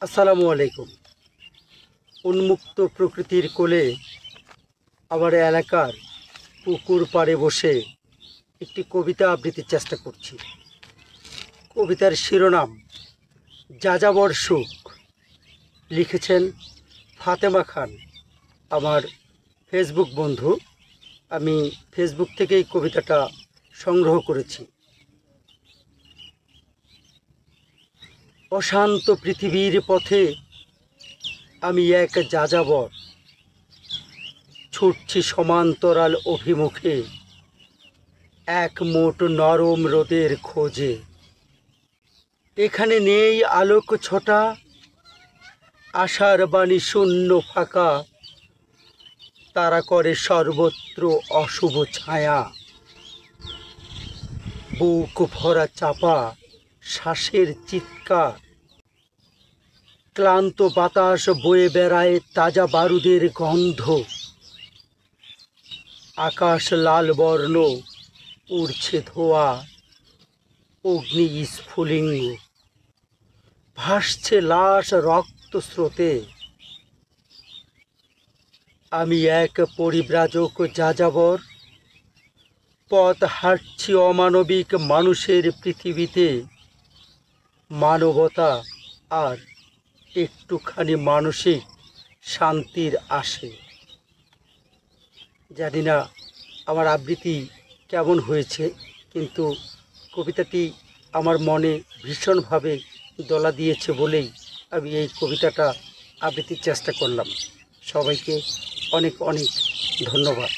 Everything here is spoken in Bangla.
আসসালামু আলাইকুম। উন্মুক্ত প্রকৃতির কোলে আমার এলাকার পুকুর পাড়ে বসে একটি কবিতা আবৃত্তির চেষ্টা করছি। কবিতার শিরোনাম যাযাবর সুখ। লিখেছেন ফাতেমা খান, আমার ফেসবুক বন্ধু। আমি ফেসবুক থেকেই কবিতাটা সংগ্রহ করেছি। অশান্ত পৃথিবীর পথে আমি এক যাযাবর, ছুটছি সমান্তরাল অভিমুখে এক মোট নরম রোদের খোঁজে। এখানে নেই আলোক ছটা, আশার বাণী শূন্য ফাঁকা, তারা করে সর্বত্র অশুভ ছায়া। বুক ভরা চাপা শ্বাসের চিৎকার, ক্লান্ত বাতাস বয়ে বেড়ায় তাজা বারুদের গন্ধ। আকাশ লাল বর্ণ, উড়ছে ধোঁয়া, অগ্নি স্ফুলিঙ্গ, ভাসছে লাশ রক্ত স্রোতে। আমি এক পরিব্রাজক যাযাবর, পথ হাঁটছি অমানবিক মানুষের পৃথিবীতে। মানবতা আর একটুখানি মানসিক শান্তির আশে। জানি না আমার আবৃত্তি কেমন হয়েছে, কিন্তু কবিতাটি আমার মনে ভীষণভাবে দোলা দিয়েছে বলেই আমি এই কবিতাটা আবৃত্তির চেষ্টা করলাম। সবাইকে অনেক অনেক ধন্যবাদ।